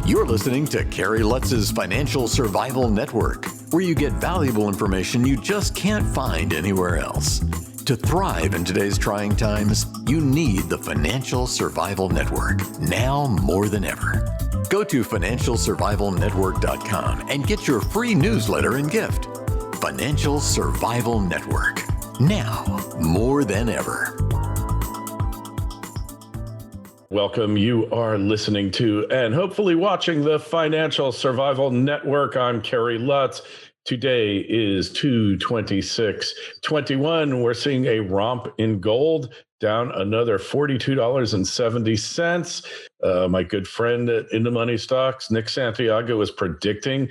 You're listening to Kerry Lutz's Financial Survival Network, where you get valuable information you just can't find anywhere else. To thrive in today's trying times, you need the Financial Survival Network, now more than ever. Go to financialsurvivalnetwork.com and get your free newsletter and gift. Financial Survival Network, now more than ever. Welcome. You are listening to and hopefully watching the Financial Survival Network. I'm Kerry Lutz. Today is 2/26/21. We're seeing a romp in gold, down another $42.70. My good friend at In the Money Stocks, Nick Santiago, is predicting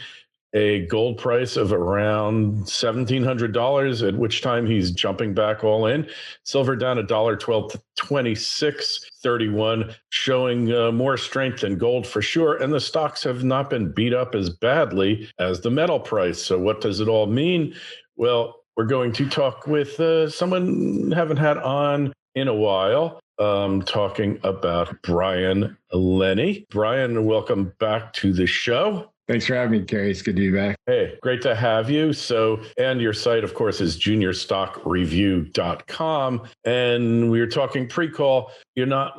a gold price of around $1,700, at which time he's jumping back all in. Silver down $1.12 to 26.31, showing more strength than gold for sure. And the stocks have not been beat up as badly as the metal price. So what does it all mean? Well, we're going to talk with someone we haven't had on in a while. Talking about Brian Leni. Brian, welcome back to the show. Thanks for having me, Kerry. It's good to be back. Hey, great to have you. So, and your site, of course, is juniorstockreview.com. And we were talking pre-call. You're not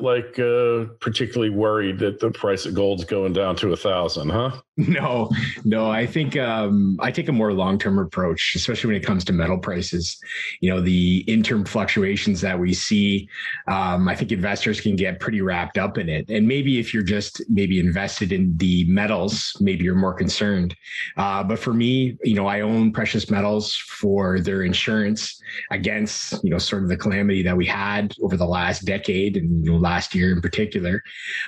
particularly worried that the price of gold's going down to 1,000, huh? No. I think I take a more long-term approach, especially when it comes to metal prices. You know, the interim fluctuations that we see, I think investors can get pretty wrapped up in it. And maybe if you're just invested in the metals, maybe you're more concerned. But for me, I own precious metals for their insurance against, sort of the calamity that we had over the last decade and last year in particular.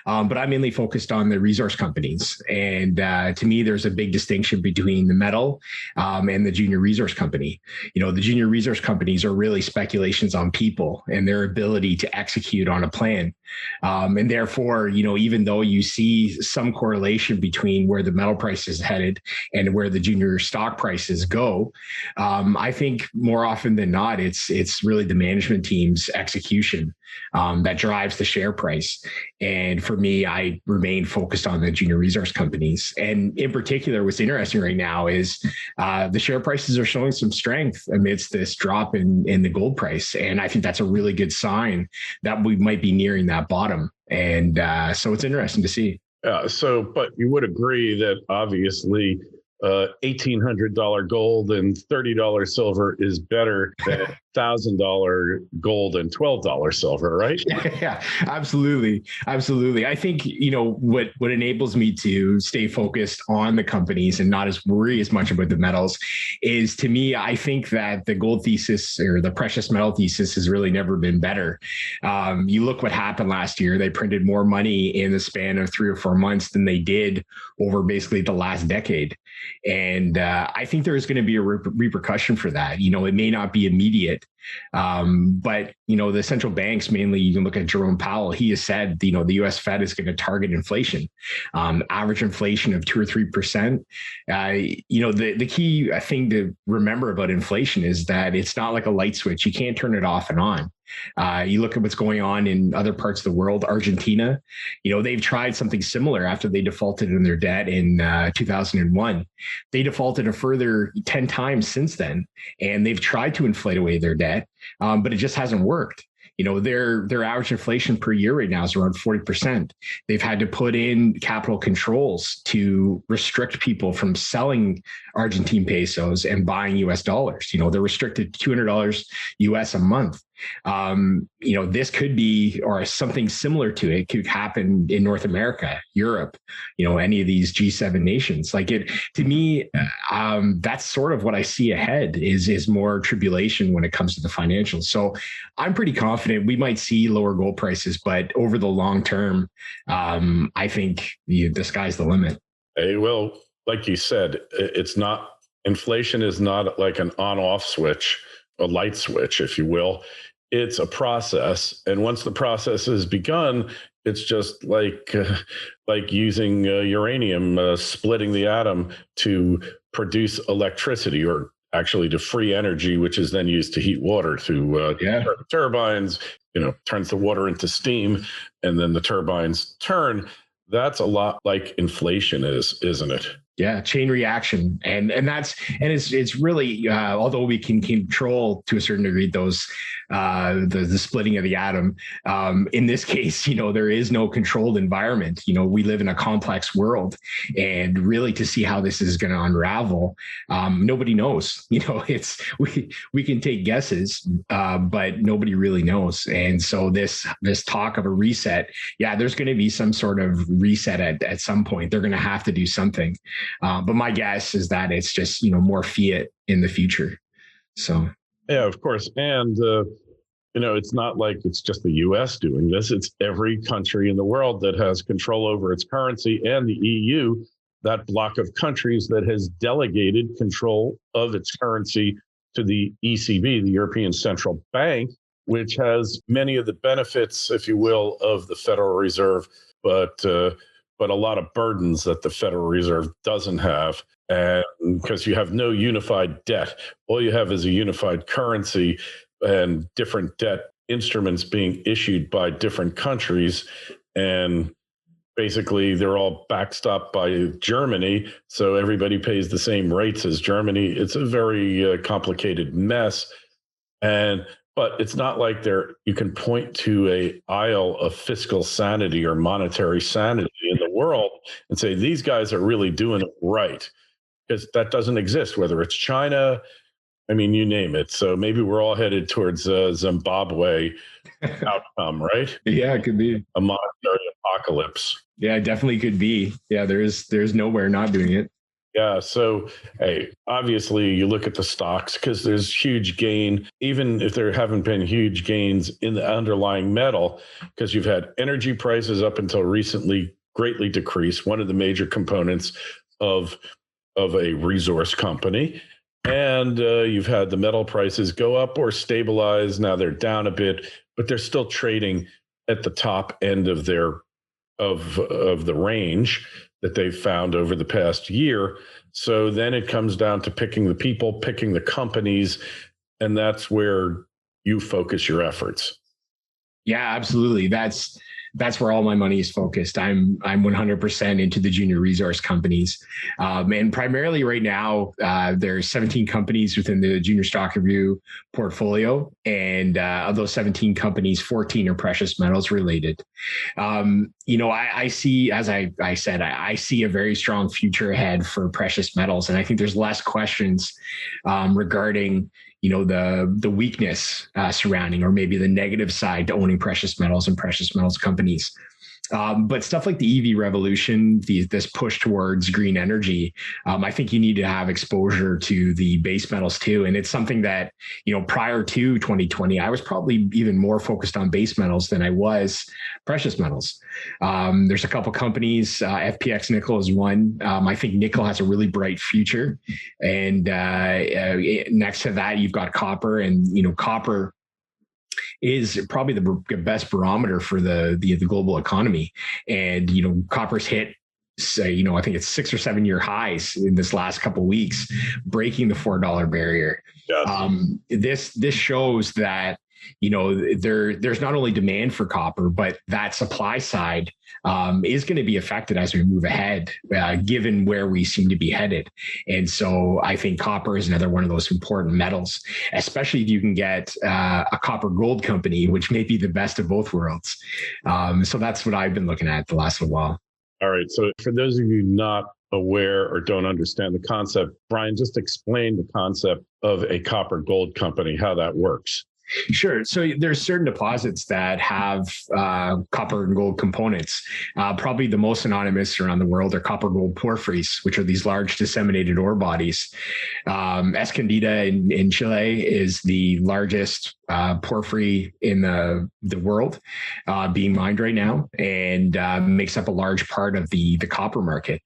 But I'm mainly focused on the resource companies. And to me, there's a big distinction between the metal and the junior resource company. The junior resource companies are really speculations on people and their ability to execute on a plan. And therefore, even though you see some correlation between where the metal price is headed and where the junior stock prices go, I think more often than not, it's really the management team's execution that drives the share price. And for me, I remain focused on the junior resource companies. And in particular, what's interesting right now is the share prices are showing some strength amidst this drop in the gold price. And I think that's a really good sign that we might be nearing that bottom. And so it's interesting to see. But you would agree that obviously $1,800 gold and $30 silver is better than $1,000 gold and $12 silver, right? Yeah, absolutely. I think, what enables me to stay focused on the companies and not worry as much about the metals is, to me, I think that the gold thesis or the precious metal thesis has really never been better. You look what happened last year. They printed more money in the span of 3 or 4 months than they did over basically the last decade. And I think there's going to be a repercussion for that. It may not be immediate, but the central banks, mainly, you can look at Jerome Powell. He has said, the U.S. Fed is going to target inflation, average inflation of 2 or 3%. The key thing to remember about inflation is that it's not like a light switch. You can't turn it off and on. You look at what's going on in other parts of the world. Argentina, they've tried something similar after they defaulted in their debt in 2001. They defaulted a further 10 times since then, and they've tried to inflate away their debt, but it just hasn't worked. Their average inflation per year right now is around 40%. They've had to put in capital controls to restrict people from selling Argentine pesos and buying US dollars. They're restricted to $200 US a month. This could be, or something similar to it could happen in North America, Europe, any of these G7 nations. To me, that's sort of what I see ahead is more tribulation when it comes to the financials. So I'm pretty confident we might see lower gold prices, but over the long term, I think the sky's the limit. Hey, well, like you said, inflation is not like an on-off switch, a light switch, if you will. It's a process. And once the process has begun, it's just like using uranium, splitting the atom to produce electricity, or actually to free energy, which is then used to heat water through turbines, turns the water into steam, and then the turbines turn. That's a lot like inflation is, isn't it? Yeah, chain reaction, and it's really although we can control to a certain degree those the splitting of the atom. In this case, there is no controlled environment. We live in a complex world, and really to see how this is going to unravel, nobody knows. It's we can take guesses, but nobody really knows. And so this talk of a reset, yeah, there's going to be some sort of reset at some point. They're going to have to do something. But my guess is that it's just, more fiat in the future. So, yeah, of course. And, it's not like it's just the US doing this. It's every country in the world that has control over its currency, and the EU, that block of countries that has delegated control of its currency to the ECB, the European Central Bank, which has many of the benefits, if you will, of the Federal Reserve, but a lot of burdens that the Federal Reserve doesn't have. And because you have no unified debt, all you have is a unified currency and different debt instruments being issued by different countries. And basically, they're all backstopped by Germany. So everybody pays the same rates as Germany. It's a very complicated mess. But it's not like you can point to a aisle of fiscal sanity or monetary sanity in the world and say, these guys are really doing it right, because that doesn't exist, whether it's China, I mean, you name it. So maybe we're all headed towards a Zimbabwe outcome, right? Yeah, it could be a monetary apocalypse. Yeah, it definitely could be. Yeah, there's nowhere not doing it. Yeah. So, hey, obviously you look at the stocks because there's huge gain, even if there haven't been huge gains in the underlying metal, because you've had energy prices up until recently greatly decrease, one of the major components of a resource company. And you've had the metal prices go up or stabilize. Now they're down a bit, but they're still trading at the top end of of the range that they've found over the past year. So then it comes down to picking the people, picking the companies, and that's where you focus your efforts. Yeah, absolutely. That's where all my money is focused. I'm 100% into the junior resource companies. And primarily right now, there's 17 companies within the Junior Stock Review portfolio. And of those 17 companies, 14 are precious metals related. I see, as I said, I see a very strong future ahead for precious metals. And I think there's less questions regarding the weakness surrounding, or maybe the negative side to owning precious metals and precious metals companies. But stuff like the EV revolution, this push towards green energy, I think you need to have exposure to the base metals too. And it's something that, prior to 2020, I was probably even more focused on base metals than I was precious metals. There's a couple companies, FPX Nickel is one. I think nickel has a really bright future. And next to that, you've got copper, and, copper is probably the best barometer for the global economy. And, copper's hit, I think it's 6 or 7 year highs in this last couple of weeks, breaking the $4 barrier. Yes. This shows that, there's not only demand for copper, but that supply side is going to be affected as we move ahead, given where we seem to be headed. And so I think copper is another one of those important metals, especially if you can get a copper gold company, which may be the best of both worlds. So that's what I've been looking at the last little while. All right. So for those of you not aware or don't understand the concept, Brian, just explain the concept of a copper gold company, how that works. Sure. So there's certain deposits that have copper and gold components. Probably the most synonymous around the world are copper gold porphyries, which are these large disseminated ore bodies. Escondida in Chile is the largest porphyry in the world being mined right now, and makes up a large part of the copper market.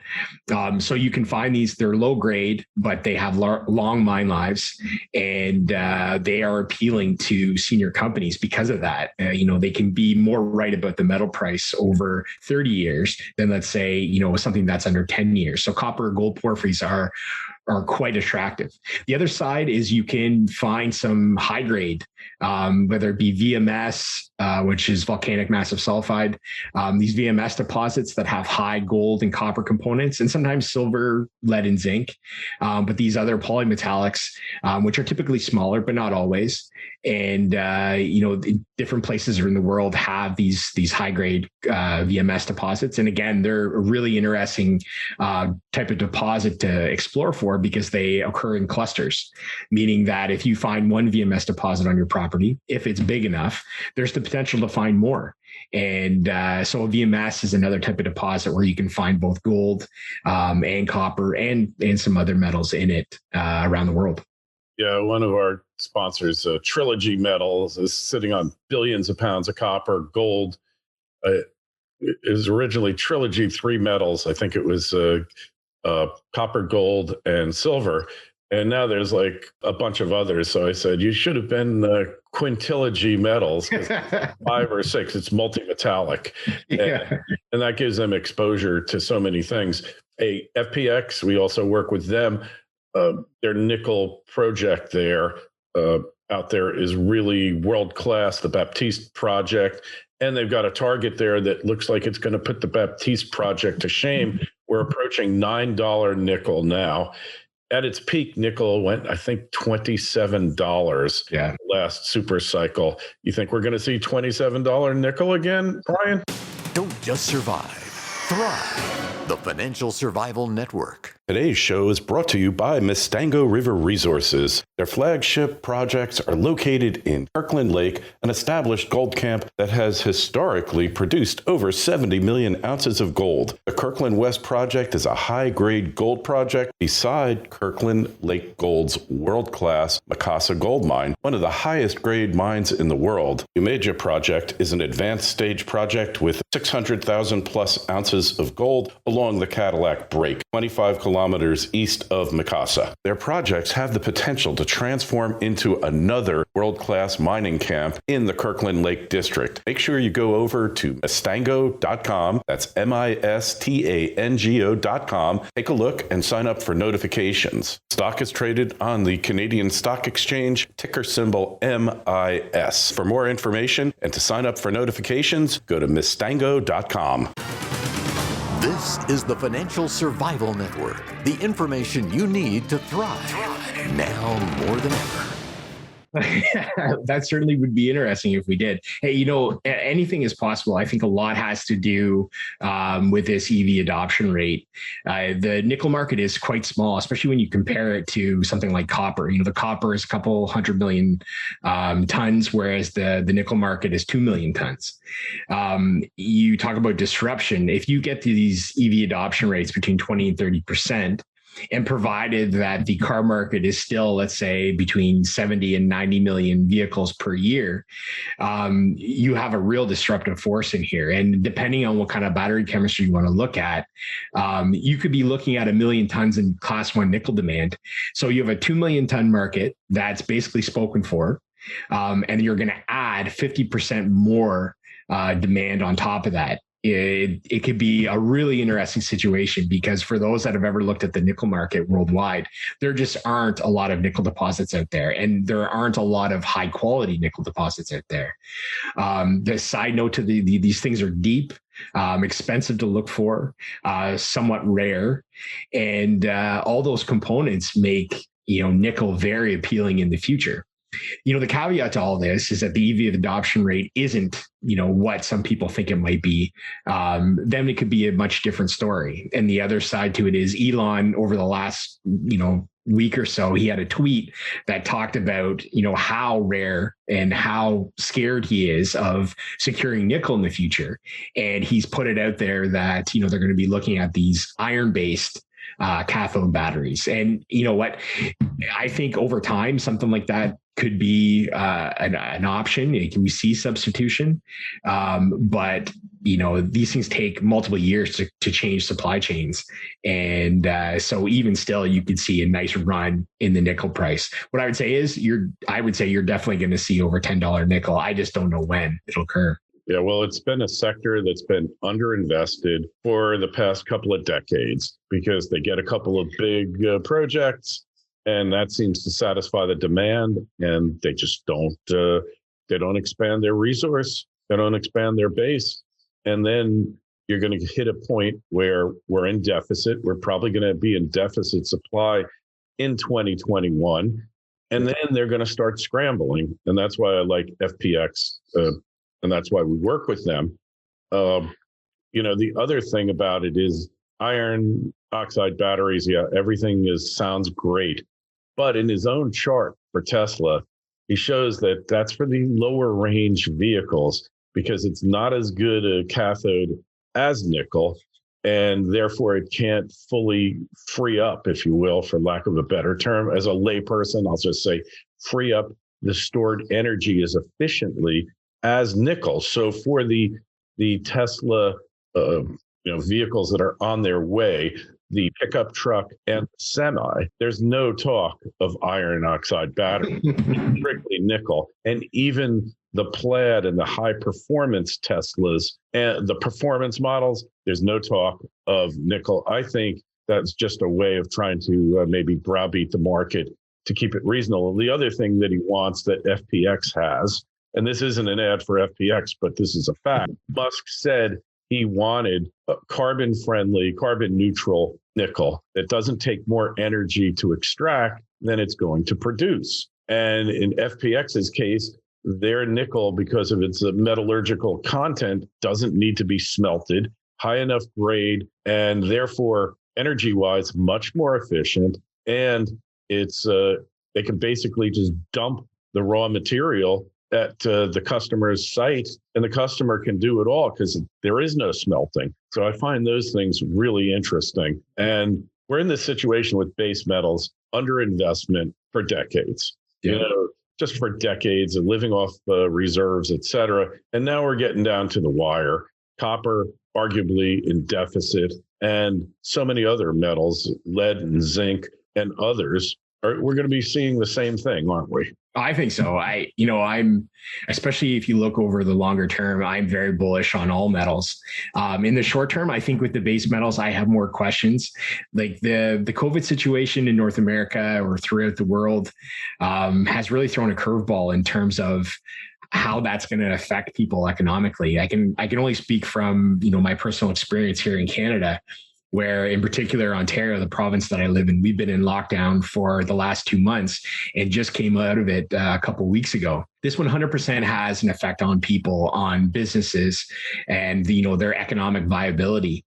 So you can find these, they're low grade, but they have long mine lives, and they are appealing to senior companies because of that. They can be more right about the metal price over 30 years than, let's say, something that's under 10 years. So copper gold porphyries are are quite attractive. The other side is you can find some high grade, whether it be VMS, which is volcanic massive sulfide, these VMS deposits that have high gold and copper components, and sometimes silver, lead, and zinc. But these other polymetallics, which are typically smaller, but not always. And, different places in the world have these high grade VMS deposits. And again, they're a really interesting type of deposit to explore for because they occur in clusters, meaning that if you find one VMS deposit on your property, if it's big enough, there's the potential to find more. And so a VMS is another type of deposit where you can find both gold and copper and some other metals in it around the world. Yeah, one of our sponsors, Trilogy Metals, is sitting on billions of pounds of copper, gold. It was originally Trilogy 3 metals. I think it was copper, gold, and silver. And now there's like a bunch of others. So I said, you should have been Quintilogy Metals, 5 or 6. It's multi-metallic. Yeah. And that gives them exposure to so many things. FPX, we also work with them. Their nickel project there out there is really world-class, the Baptiste project. And they've got a target there that looks like it's going to put the Baptiste project to shame. We're approaching $9 nickel now. At its peak, nickel went, I think, $27 last super cycle. You think we're going to see $27 nickel again, Brian? Don't just survive, thrive. The Financial Survival Network. Today's show is brought to you by Mustango River Resources. Their flagship projects are located in Kirkland Lake, an established gold camp that has historically produced over 70 million ounces of gold. The Kirkland West project is a high-grade gold project beside Kirkland Lake Gold's world-class Mikasa gold mine, one of the highest-grade mines in the world. Umeja project is an advanced stage project with 600,000 plus ounces of gold along the Cadillac Break, 25 kilometers east of Mikasa. Their projects have the potential to transform into another world-class mining camp in the Kirkland Lake District. Make sure you go over to Mustango.com. That's Mistango.com. Take a look and sign up for notifications. Stock is traded on the Canadian Stock Exchange, ticker symbol MIS. For more information and to sign up for notifications, go to Mustango.com. This is the Financial Survival Network, the information you need to thrive now more than ever. That certainly would be interesting if we did. Hey, anything is possible. I think a lot has to do with this EV adoption rate. The nickel market is quite small, especially when you compare it to something like copper. The copper is a couple 100 million tons, whereas the nickel market is 2 million tons. You talk about disruption. If you get to these EV adoption rates between 20 and 30%, and provided that the car market is still, let's say, between 70 and 90 million vehicles per year, you have a real disruptive force in here. And depending on what kind of battery chemistry you want to look at, you could be looking at 1 million tons in class 1 nickel demand. So you have a 2 million ton market that's basically spoken for, and you're going to add 50% more demand on top of that. It could be a really interesting situation because for those that have ever looked at the nickel market worldwide, there just aren't a lot of nickel deposits out there, and there aren't a lot of high quality nickel deposits out there. The side note to these things are deep, expensive to look for, somewhat rare, and all those components make nickel very appealing in the future. The caveat to all this is that the EV adoption rate isn't, what some people think it might be. Then it could be a much different story. And the other side to it is Elon, over the last, week or so, he had a tweet that talked about, how rare and how scared he is of securing nickel in the future. And he's put it out there that, they're going to be looking at these iron-based cathode batteries. And you know what? I think over time, something like that could be an option. We see substitution, but these things take multiple years to change supply chains, and so even still, you could see a nice run in the nickel price. What I would say is, you're definitely going to see over $10 nickel. I just don't know when it'll occur. Yeah, well, it's been a sector that's been underinvested for the past couple of decades because they get a couple of big projects, and that seems to satisfy the demand, and they just they don't expand their resource, they don't expand their base, and then you're going to hit a point where we're in deficit. We're probably going to be in deficit supply in 2021, and then they're going to start scrambling, and that's why I like FPX. And that's why we work with them. The other thing about it is iron oxide batteries. Yeah, everything sounds great, but in his own chart for Tesla, he shows that that's for the lower range vehicles because it's not as good a cathode as nickel, and therefore it can't fully free up, if you will, for lack of a better term. As a layperson, I'll just say free up the stored energy as efficiently as nickel. So for the Tesla vehicles that are on their way, the pickup truck and semi, there's no talk of iron oxide battery, strictly nickel. And even the Plaid and the high performance Teslas and the performance models, there's no talk of nickel. I think that's just a way of trying to maybe browbeat the market to keep it reasonable. The other thing that he wants that FPX has, and this isn't an ad for FPX, but this is a fact. Musk said he wanted a carbon-friendly, carbon-neutral nickel that doesn't take more energy to extract than it's going to produce. And in FPX's case, their nickel, because of its metallurgical content, doesn't need to be smelted, high enough grade, and therefore, energy-wise, much more efficient. And it's they can basically just dump the raw material at the customer's site, and the customer can do it all because there is no smelting. So I find those things really interesting. And we're in this situation with base metals, underinvestment for decades, just for decades and living off reserves, et cetera. And now we're getting down to the wire. Copper, arguably in deficit, and so many other metals, lead and zinc and others. We're going to be seeing the same thing, aren't we? I think so. I'm, especially if you look over the longer term, I'm very bullish on all metals. In the short term, I think with the base metals, I have more questions. Like the COVID situation in North America or throughout the world has really thrown a curveball in terms of how that's going to affect people economically. I can only speak from, my personal experience here in Canada, where in particular, Ontario, the province that I live in, we've been in lockdown for the last 2 months and just came out of it a couple of weeks ago. This 100% has an effect on people, on businesses, and their economic viability.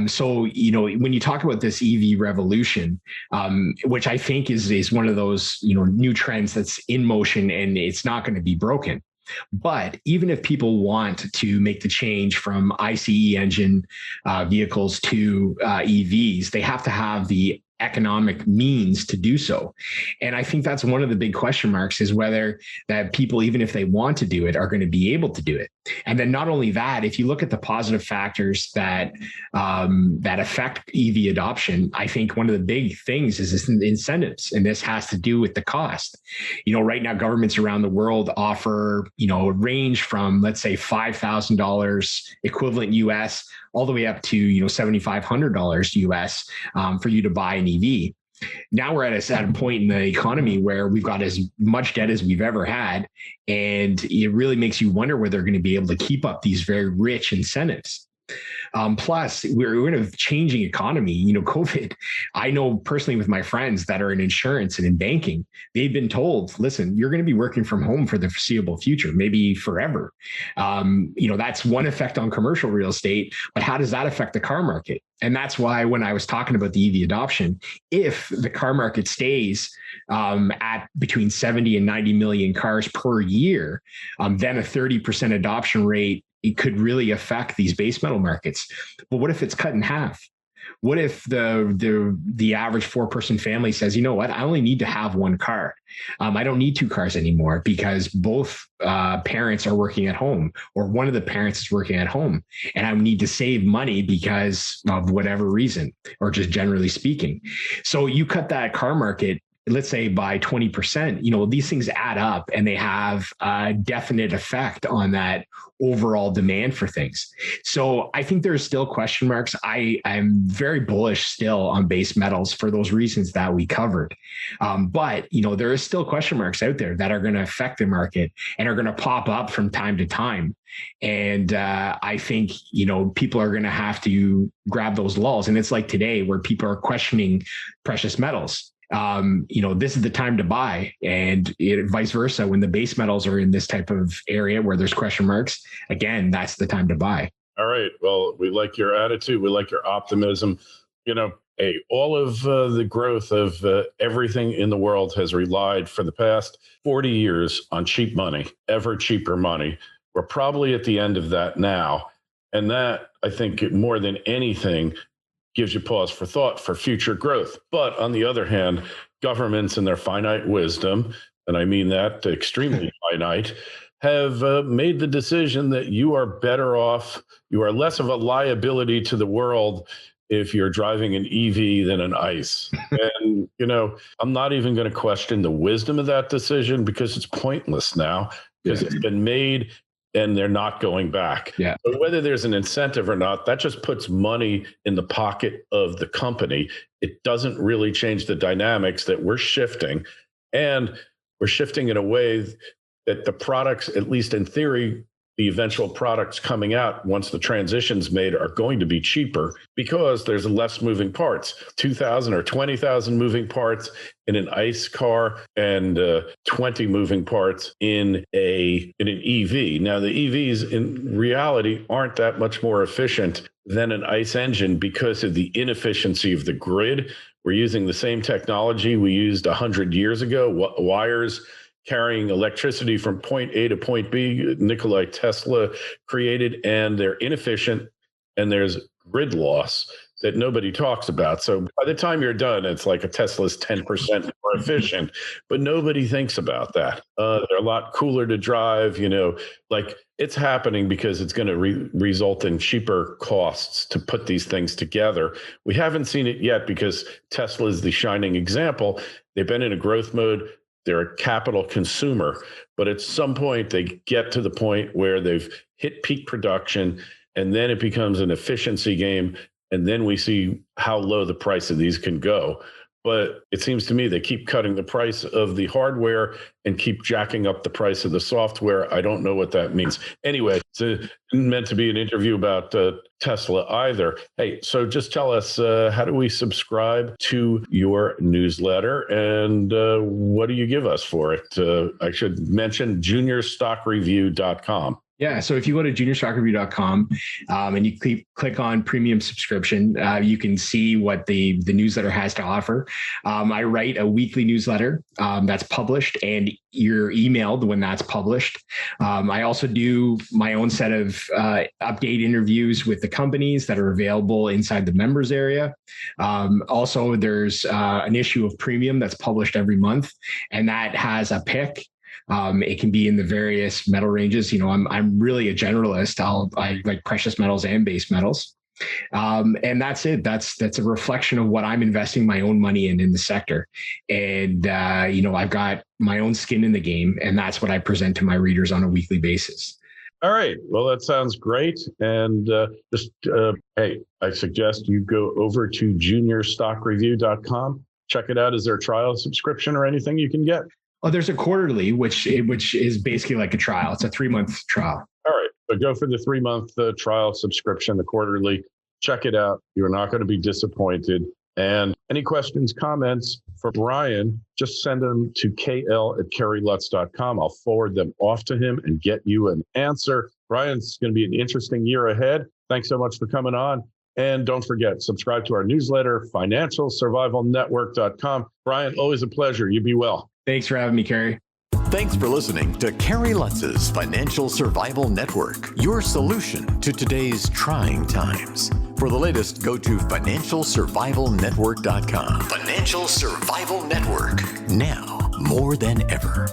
So when you talk about this EV revolution, which I think is one of those new trends that's in motion and it's not going to be broken. But even if people want to make the change from ICE engine vehicles to EVs, they have to have the economic means to do so. And I think that's one of the big question marks, is whether that people, even if they want to do it, are going to be able to do it. And then not only that, if you look at the positive factors that that affect EV adoption, I think one of the big things is incentives, and this has to do with the cost. Right now, governments around the world offer a range from, let's say, $5,000 equivalent US all the way up to $7,500 US for you to buy an EV. Now we're at a point in the economy where we've got as much debt as we've ever had, and it really makes you wonder whether they're going to be able to keep up these very rich incentives. Plus, we're in a changing economy. COVID, I know personally with my friends that are in insurance and in banking, they've been told, listen, you're going to be working from home for the foreseeable future, maybe forever. That's one effect on commercial real estate, but how does that affect the car market? And that's why when I was talking about the EV adoption, if the car market stays at between 70 and 90 million cars per year, then a 30% adoption rate, it could really affect these base metal markets. But what if it's cut in half? What if the average 4-person family says, you know what, I only need to have one car. I don't need 2 cars anymore because both parents are working at home, or one of the parents is working at home, and I need to save money because of whatever reason, or just generally speaking. So you cut that car market let's say by 20%, these things add up and they have a definite effect on that overall demand for things. So I think there's still question marks. I'm very bullish still on base metals for those reasons that we covered. But there is still question marks out there that are going to affect the market and are going to pop up from time to time. And I think, people are going to have to grab those lulls. And it's like today where people are questioning precious metals. This is the time to buy, and vice versa. When the base metals are in this type of area where there's question marks, again, that's the time to buy. All right. Well, we like your attitude. We like your optimism. All of the growth of everything in the world has relied for the past 40 years on cheap money, ever cheaper money. We're probably at the end of that now. And that, I think, more than anything, gives you pause for thought for future growth. But on the other hand, governments in their finite wisdom, and I mean that extremely finite, have made the decision that you are better off, you are less of a liability to the world if you're driving an EV than an ICE. And, I'm not even going to question the wisdom of that decision because it's pointless now because it's been made and they're not going back. Yeah. But whether there's an incentive or not, that just puts money in the pocket of the company. It doesn't really change the dynamics that we're shifting. And we're shifting in a way that the products, at least in theory, the eventual products coming out once the transition's made are going to be cheaper because there's less moving parts, 2,000 or 20,000 moving parts in an ICE car and 20 moving parts in an EV. Now, the EVs in reality aren't that much more efficient than an ICE engine because of the inefficiency of the grid. We're using the same technology we used 100 years ago, wires carrying electricity from point A to point B, Nikola Tesla created, and they're inefficient, and there's grid loss that nobody talks about. So by the time you're done, it's like a Tesla's 10% more efficient, but nobody thinks about that. They're a lot cooler to drive, like it's happening because it's going to result in cheaper costs to put these things together. We haven't seen it yet because Tesla is the shining example. They've been in a growth mode. They're a capital consumer, but at some point they get to the point where they've hit peak production and then it becomes an efficiency game. And then we see how low the price of these can go. But it seems to me they keep cutting the price of the hardware and keep jacking up the price of the software. I don't know what that means. Anyway, it's meant to be an interview about Tesla either. Hey, so just tell us, how do we subscribe to your newsletter and what do you give us for it? I should mention juniorstockreview.com. Yeah. So if you go to juniorstockreview.com and you click on premium subscription, you can see what the newsletter has to offer. I write a weekly newsletter that's published and you're emailed when that's published. I also do my own set of update interviews with the companies that are available inside the members area. Also, there's an issue of premium that's published every month, and that has a pick. It can be in the various metal ranges. I'm really a generalist. I like precious metals and base metals. And that's it. That's a reflection of what I'm investing my own money in the sector. And, I've got my own skin in the game, and that's what I present to my readers on a weekly basis. All right. Well, that sounds great. And hey, I suggest you go over to juniorstockreview.com. Check it out. Is there a trial subscription or anything you can get? Oh, there's a quarterly, which is basically like a trial. It's a 3-month trial. All right. But go for the 3-month trial subscription, the quarterly. Check it out. You're not going to be disappointed. And any questions, comments for Brian, just send them to kl@kerrylutz.com. I'll forward them off to him and get you an answer. Brian, it's going to be an interesting year ahead. Thanks so much for coming on. And don't forget, subscribe to our newsletter, financialsurvivalnetwork.com. Brian, always a pleasure. You be well. Thanks for having me, Kerry. Thanks for listening to Kerry Lutz's Financial Survival Network, your solution to today's trying times. For the latest, go to financialsurvivalnetwork.com. Financial Survival Network, now more than ever.